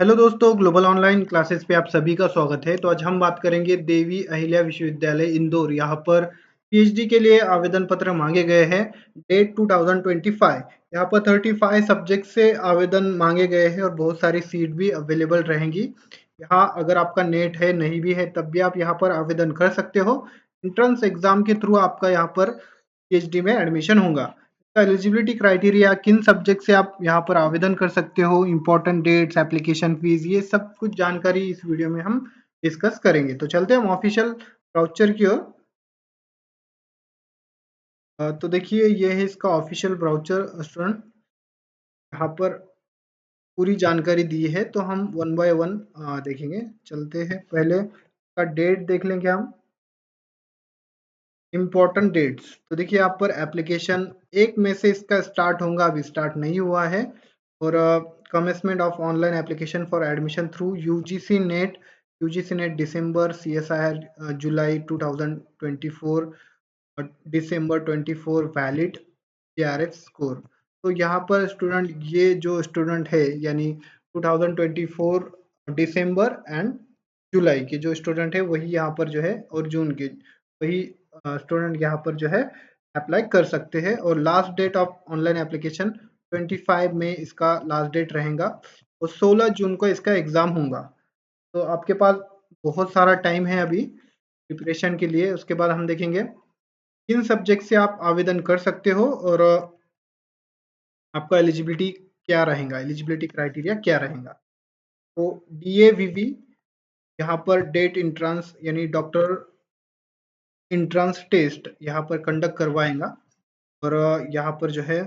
Hello दोस्तों, global online classes पे आप सभी का स्वागत है। तो आज हम बात करेंगे देवी अहिल्या विश्वविद्यालय इंदौर। यहाँ पर पीएचडी के लिए आवेदन पत्र मांगे गए हैं। डेट 2025। यहाँ पर 35 सब्जेक्ट से आवेदन मांगे गए हैं और बहुत सारी सीट भी अवेलेबल रहेंगी। यहाँ अगर आपका नेट है, नहीं भी है, तब भी आप यहाँ पर आवेदन कर सकते हो। एंट्रेंस एग्जाम के थ्रू आपका यहाँ पर पीएचडी में एडमिशन होगा। एलिजिबिलिटी क्राइटेरिया, किन सब्जेक्ट से आप यहाँ पर आवेदन कर सकते हो, इंपॉर्टेंट डेट्स, एप्लीकेशन फीस, ये सब कुछ जानकारी इस वीडियो में हम डिस्कस करेंगे। तो चलते हैं हम ऑफिशियल ब्राउचर की ओर। तो देखिए, ये है इसका ऑफिशियल ब्राउचर स्टूडेंट। यहाँ पर पूरी जानकारी दी है, तो हम वन बाय वन देखेंगे। चलते हैं, पहले का डेट देख लेंगे हम। इम्पोर्टेंट डेट्स, तो देखिए यहाँ पर एप्लीकेशन 1 मई से इसका स्टार्ट होगा, अभी स्टार्ट नहीं हुआ है। और commencement of online application for admission through UGC net December, CSIR July 2024, December 24 valid JRF score. तो यहाँ पर स्टूडेंट, ये जो स्टूडेंट है यानी 2024 दिसंबर एंड जुलाई के जो स्टूडेंट है वही यहाँ पर जो है, और जून के वही स्टूडेंट यहाँ पर जो है अप्लाई कर सकते हैं। और last date of online application 25 में इसका लास्ट डेट रहेगा और 16 जून को इसका एग्जाम होगा। तो आपके पास बहुत सारा टाइम है अभी प्रिपरेशन के लिए। उसके बाद हम देखेंगे किन सब्जेक्ट से आप आवेदन कर सकते हो और आपका एलिजिबिलिटी क्या रहेगा, एलिजिबिलिटी क्राइटेरिया क्या रहेगा। तो डीएवीवी यहाँ पर डेट इंट्रांस यानी डॉक्टर इंट्रांस टेस्ट यहाँ पर कंडक्ट करवाएगा। और यहाँ पर जो है,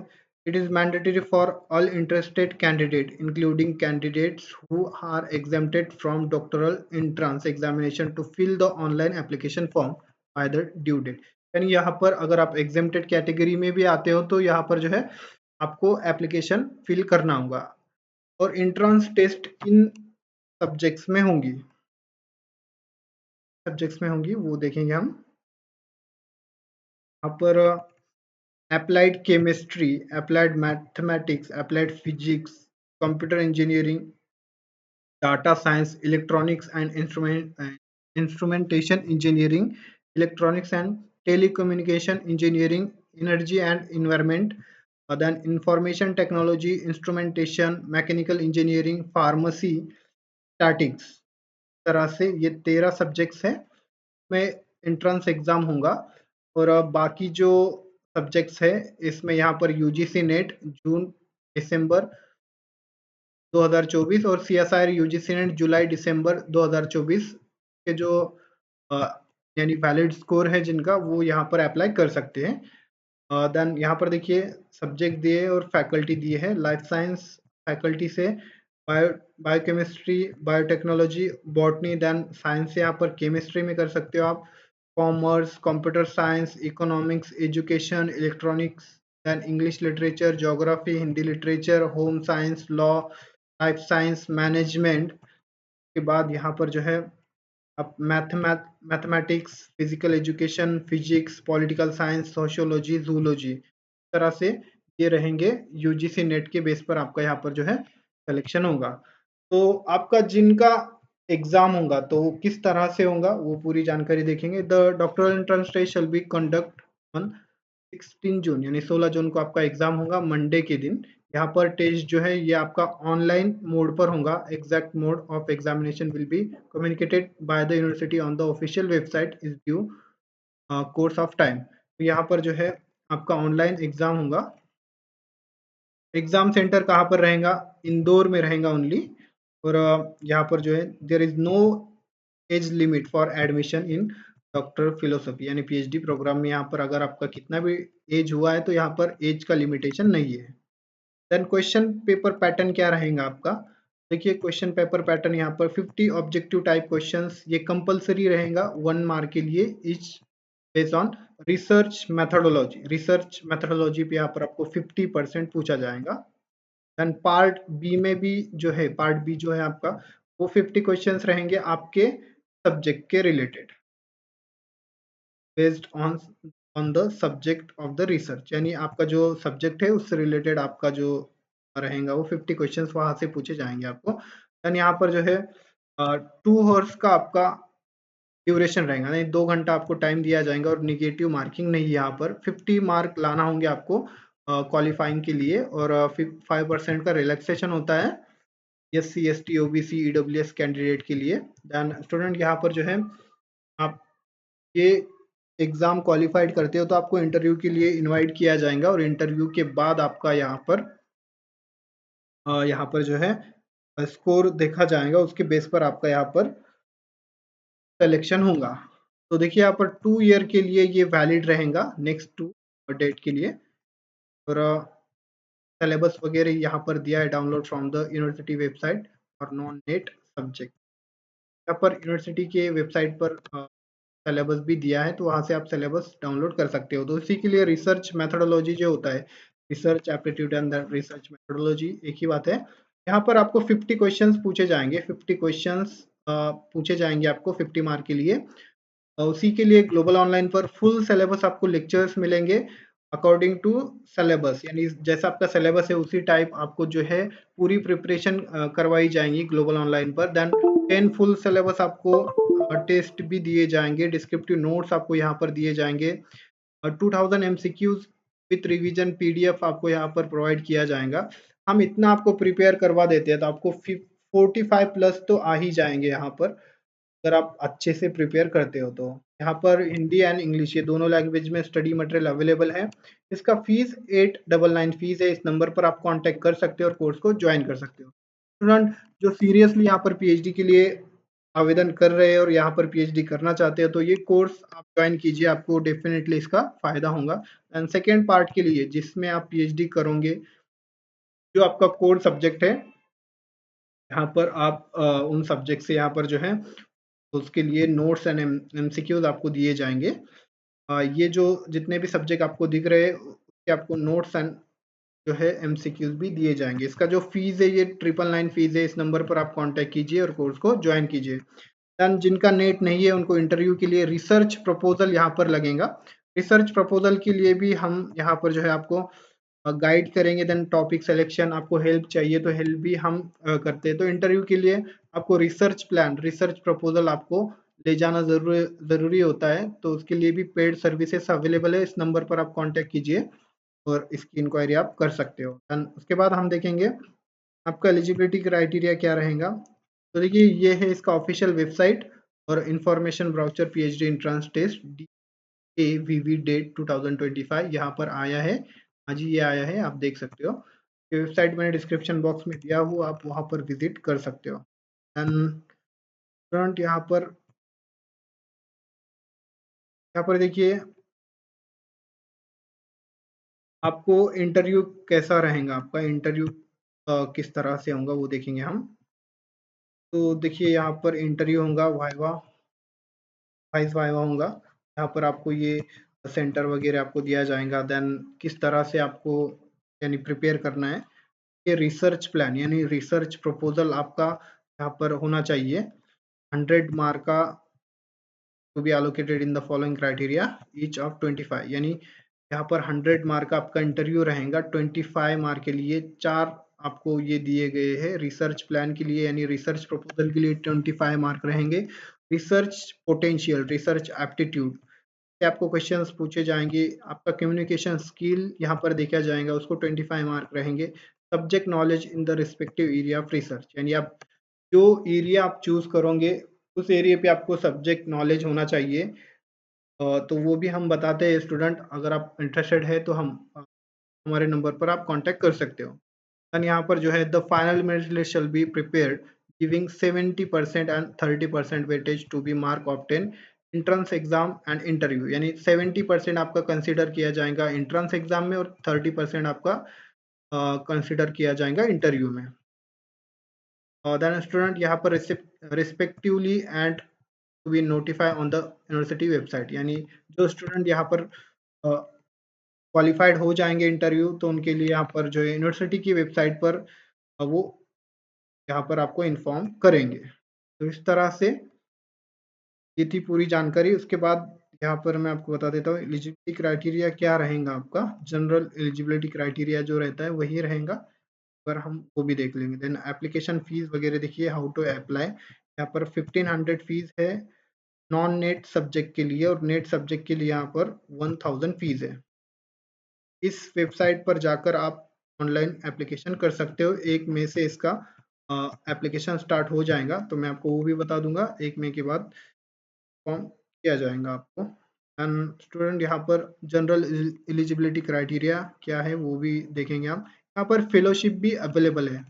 it is mandatory for all interested candidate including candidates who are exempted from doctoral entrance examination to fill the online application form by the due date. यानी यहाँ पर अगर आप एग्जेम्प्टेड कैटेगरी में भी आते हो तो यहाँ पर जो है आपको एप्लीकेशन फिल करना होगा। और एंट्रेंस टेस्ट किन सब्जेक्ट्स में होंगी वो देखेंगे हम। यहाँ पर applied chemistry, applied mathematics, applied physics, computer engineering, data science, electronics and instrumentation engineering, electronics and telecommunication engineering, energy and environment, then information technology, instrumentation, mechanical engineering, pharmacy, statics। तरह से ये 13 सब्जेक्ट्स हैं में एंट्रेंस एग्जाम होगा। और बाकी जो subjects है इसमें यहाँ पर यूजीसी नेट जून दिसंबर 2024 और सीएसआईआर यूजीसी नेट जुलाई दिसंबर 2024 के जो अ, यानी वैलिड स्कोर है जिनका, वो यहाँ पर अप्लाई कर सकते हैं। देन यहाँ पर देखिए सब्जेक्ट दिए और फैकल्टी दिए है। लाइफ साइंस फैकल्टी से biochemistry, biotechnology, botany, then science से यहाँ पर केमिस्ट्री में कर सकते हो आप। Commerce, computer science, economics, education, electronics, then English literature, geography, Hindi literature, home science, law, life science, management. के बाद यहाँ पर जो है अब mathematics, physical education, physics, political science, sociology, zoology, इस तरह से ये रहेंगे। यूजीसी नेट के बेस पर आपका यहाँ पर जो है सिलेक्शन होगा। तो आपका जिनका एग्जाम होगा तो वो किस तरह से होगा वो पूरी जानकारी देखेंगे। The doctoral entrance test shall be conduct on 16 June, यानी 16 जून को आपका एग्जाम होगा मंडे के दिन। यहाँ पर टेस्ट जो है ये आपका ऑनलाइन मोड पर होगा। Exact mode of examination will be communicated by the university on the official website is due course of time. तो यहाँ पर जो है आपका ऑनलाइन एग्जाम होगा। एग्जाम सेंटर कहाँ पर रहेगा? इंदौर में रहेगा ओनली। और यहाँ पर जो है there is no age limit for admission in doctor philosophy, यानी पीएचडी प्रोग्राम में यहाँ पर अगर आपका कितना भी एज हुआ है तो यहाँ पर एज का लिमिटेशन नहीं है। देन क्वेश्चन पेपर पैटर्न क्या रहेगा आपका? देखिए क्वेश्चन पेपर पैटर्न यहाँ पर 50 ऑब्जेक्टिव टाइप क्वेश्चंस ये कंपलसरी रहेगा 1 मार्क के लिए etch, based on research methodology पे यहाँ पर आपको 50% पूछा जाएगा। देन पार्ट बी में भी जो है, पार्ट बी जो है आपका वो 50 क्वेश्चंस रहेंगे आपके सब्जेक्ट के related, based on the subject of the research, यानी आपका जो सब्जेक्ट है उससे रिलेटेड आपका जो रहेगा वो 50 क्वेश्चंस वहां से पूछे जाएंगे आपको। देन यहाँ पर जो है 2 हॉर्स का आपका ड्यूरेशन रहेगा, नहीं 2 घंटा आपको टाइम दिया जाएगा और नेगेटिव मार्किंग नहीं है। यहाँ पर 50 मार्क लाना होंगे आपको क्वालिफाइंग के लिए, और 5% का रिलैक्सेशन होता है SC ST OBC EWS candidate के लिए। देन स्टूडेंट यहाँ पर जो है आप ये एग्जाम क्वालिफाइड करते हो तो आपको इंटरव्यू के लिए इनवाइट किया जाएगा, और इंटरव्यू के बाद आपका यहाँ पर जो है स्कोर देखा जाएगा, उसके बेस पर आपका यहाँ पर सिलेक्शन होगा। तो देखिए यहाँ पर 2 ईयर के लिए ये वैलिड रहेगा, नेक्स्ट 2 डेट के लिए। और सिलेबस वगैरह यहाँ पर दिया है, download from the university website और नॉन नेट सब्जेक्ट। यहाँ पर यूनिवर्सिटी के वेबसाइट पर सिलेबस भी दिया है, तो वहाँ से आप सिलेबस डाउनलोड कर सकते हो। तो इसी के लिए रिसर्च मेथोडोलॉजी जो होता है, research aptitude and research methodology एक ही बात है। यहाँ पर आपको 50 क्वेश्चंस पूछे जाएंगे, 50 क्वेश्चंस पूछे जाएंगे आपको 50 मार्क के लिए। उसी के लिए ग्लोबल ऑनलाइन पर फुल सिलेबस आपको लेक्चर्स मिलेंगे अकॉर्डिंग टू सिलेबस, यानी जैसा आपका सिलेबस है उसी टाइप आपको जो है पूरी प्रिपरेशन करवाई जाएंगी ग्लोबल ऑनलाइन पर। देन 10 फुल सिलेबस आपको टेस्ट भी दिए जाएंगे, डिस्क्रिप्टिव नोट्स आपको यहाँ पर दिए जाएंगे, 2000 एमसीक्यूज विथ रिवीजन पीडीएफ आपको यहाँ पर प्रोवाइड किया जाएगा। हम इतना आपको प्रिपेयर करवा देते हैं तो आपको 45 प्लस तो आ ही जाएंगे यहाँ पर, अगर आप अच्छे से प्रिपेयर करते हो तो। यहाँ पर हिंदी एंड इंग्लिश ये दोनों लैंग्वेज में स्टडी मटेरियल अवेलेबल है। इसका फीस 899 फीस है। इस नंबर पर आप कांटेक्ट कर सकते हो और कोर्स को ज्वाइन कर सकते हो। स्टूडेंट जो सीरियसली यहाँ पर पीएचडी के लिए आवेदन कर रहे हैं और यहाँ पर पीएचडी करना चाहते हो तो ये कोर्स आप ज्वाइन कीजिए, आपको डेफिनेटली इसका फायदा होगा। एंड सेकेंड पार्ट के लिए जिसमें आप पीएचडी करोगे, जो आपका कोर सब्जेक्ट है, यहाँ पर आप उन सब्जेक्ट से यहाँ पर जो है उसके लिए नोट्स एंड एमसीक्यूज आपको दिए जाएंगे। ये जो जितने भी सब्जेक्ट आपको दिख रहे हैं उसके आपको नोट्स एंड जो है एमसीक्यूज भी दिए जाएंगे। इसका जो फीस है ये 999 फीस है। इस नंबर पर आप कांटेक्ट कीजिए और कोर्स को ज्वाइन कीजिए। देन जिनका नेट नहीं है उनको इंटरव्यू के लिए रिसर्च प्रपोजल यहाँ पर लगेगा। रिसर्च प्रपोजल के लिए भी हम यहाँ पर जो है आपको गाइड करेंगे। देन टॉपिक सिलेक्शन, आपको हेल्प चाहिए तो हेल्प भी हम करते हैं। तो इंटरव्यू के लिए आपको रिसर्च प्लान, रिसर्च प्रपोजल आपको ले जाना जरूरी होता है, तो उसके लिए भी पेड सर्विसेज अवेलेबल है। इस नंबर पर आप कांटेक्ट कीजिए और इसकी इंक्वायरी आप कर सकते हो। देन उसके बाद हम देखेंगे आपका एलिजिबिलिटी क्राइटेरिया क्या रहेगा। तो देखिए ये है इसका ऑफिशियल वेबसाइट और information brochure PhD entrance test DAVV date 2025 यहाँ पर आया है। हाँ जी ये आया है, आप देख सकते हो। ये वेबसाइट मैंने डिस्क्रिप्शन बॉक्स में दिया हुआ, आप वहाँ पर विजिट कर सकते हो। एंड फ्रंट यहाँ पर देखिए आपको इंटरव्यू कैसा रहेगा, आपका इंटरव्यू किस तरह से होगा वो देखेंगे हम। तो देखिए यहाँ पर इंटरव्यू होगा वाइवा, वाइस वाइवा होगा। यहाँ पर आपको ये सेंटर वगैरह आपको दिया जाएगा। देन किस तरह से आपको यानी प्रिपेयर करना है, ये रिसर्च प्लान यानी रिसर्च प्रपोजल आपका यहाँ पर होना चाहिए। 100 मार्क का to be allocated in the following criteria each of 25, यानी यहाँ पर 100 मार्क का आपका इंटरव्यू रहेगा। 25 मार्क के लिए 4 आपको ये दिए गए हैं रिसर्च प्लान के लिए, यानी रिसर्च प्रपोजल के लिए 25 मार्क रहेंगे। रिसर्च पोटेंशियल, रिसर्च एप्टीट्यूड से आपको क्वेश्चंस पूछे जाएंगे। आपका कम्युनिकेशन स्किल यहाँ पर देखा जाएगा, उसको 25 मार्क रहेंगे। Subject knowledge in the respective area of research, यानी आप जो एरिया आप चूज करोगे उस एरिया पे आपको सब्जेक्ट नॉलेज होना चाहिए। तो वो भी हम बताते हैं स्टूडेंट, अगर आप इंटरेस्टेड है तो हम हमारे नंबर पर आप कांटेक्ट कर सकते हो। एंड यहाँ पर जो है the final merit list shall be prepared giving 70% and 30% weightage to be mark obtain entrance exam and interview, यानी 70% आपका कंसिडर किया जाएगा इंट्रेंस एग्जाम में और 30% आपका कंसिडर किया जाएगा इंटरव्यू में। देन स्टूडेंट यहाँ पर respectively and to be notify on the university website, यानी जो स्टूडेंट यहाँ पर क्वालिफाइड हो जाएंगे इंटरव्यू तो उनके लिए यहाँ पर जो है यूनिवर्सिटी की वेबसाइट पर वो यहाँ पर आपको इन्फॉर्म करेंगे। तो इस तरह से ये थी पूरी जानकारी। उसके बाद यहाँ पर मैं आपको बता देता हूँ एलिजिबिलिटी क्राइटेरिया क्या रहेगा। आपका जनरल एलिजिबिलिटी क्राइटेरिया जो रहता है वही रहेगा। पर हम वो भी देख लेंगे। देन एप्लीकेशन फीस वगैरह देखिए, हाउ टू अप्लाई, यहाँ पर 1500 फीस है नॉन नेट सब्जेक्ट के लिए, और नेट सब्जेक्ट के लिए यहाँ पर 1000 फीस है। इस वेबसाइट पर जाकर आप ऑनलाइन एप्लीकेशन कर सकते हो। 1 मई से इसका एप्लीकेशन स्टार्ट हो जाएगा, तो मैं आपको वो भी बता दूंगा। 1 मई के बाद फॉर्म किया जाएगा आपको। एंड स्टूडेंट यहाँ पर जनरल एलिजिबिलिटी क्राइटेरिया क्या है वो भी देखेंगे आप। यहाँ पर फेलोशिप भी अवेलेबल है।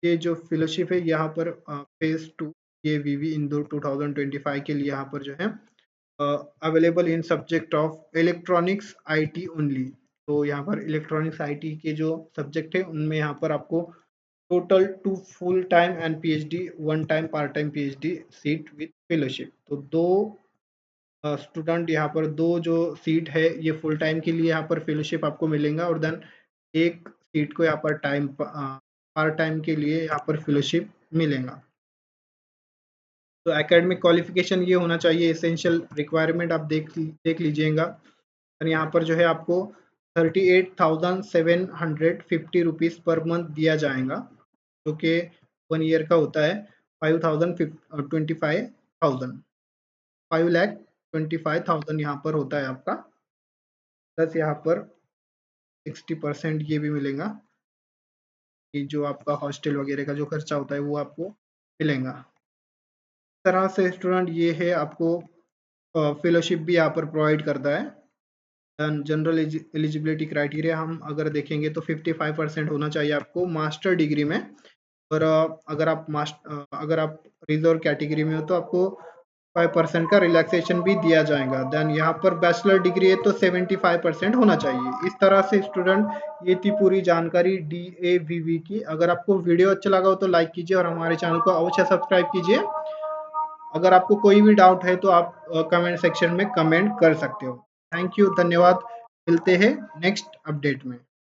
ये जो फेलोशिप है यहाँ पर फेज 2 ये वीवी इंदौर 2025 के लिए यहाँ पर जो है available in subject of electronics IT only. तो यहाँ पर इलेक्ट्रॉनिक्स आईटी के जो सब्जेक्ट है उनमें यहाँ पर आपको total 2 full time and PhD 1 time part time PhD seat with fellowship. तो 2 स्टूडेंट यहाँ पर 2 जो सीट है ये फुल टाइम के लिए यहाँ पर फेलोशिप आपको मिलेगा, और देन 1 सीट को यहाँ पर पार्ट टाइम के लिए यहाँ पर फेलोशिप मिलेगा। तो एकेडमिक क्वालिफिकेशन ये होना चाहिए, एसेंशियल रिक्वायरमेंट आप देख लीजिएगा। और यहाँ पर जो है आपको 38,750 रुपीज़ पर मंथ दिया जाएगा, जो कि 1 ईयर का होता है 5,25,000 यहाँ पर होता है आपका। प्लस यहाँ पर 60% ये भी मिलेगा कि जो आपका हॉस्टल वगैरह का जो खर्चा होता है वो आपको मिलेगा। इस तरह से स्टूडेंट ये है, आपको फेलोशिप भी यहाँ पर प्रोवाइड करता है। जनरल एलिजिबिलिटी क्राइटेरिया हम अगर देखेंगे तो 55% होना चाहिए आपको मास्टर डिग्री में, और अगर आप रिजर्व कैटेगरी में हो तो आपको 5% का रिलैक्सेशन भी दिया जाएगा। देन यहाँ पर बैचलर डिग्री है तो 75% होना चाहिए। इस तरह से स्टूडेंट ये थी पूरी जानकारी DAVV की। अगर आपको वीडियो अच्छा लगा हो तो लाइक कीजिए और हमारे चैनल को अवश्य सब्सक्राइब कीजिए। अगर आपको कोई भी डाउट है तो आप कमेंट सेक्शन में कमेंट कर सकते हो। थैंक यू, धन्यवाद। मिलते हैं नेक्स्ट अपडेट में।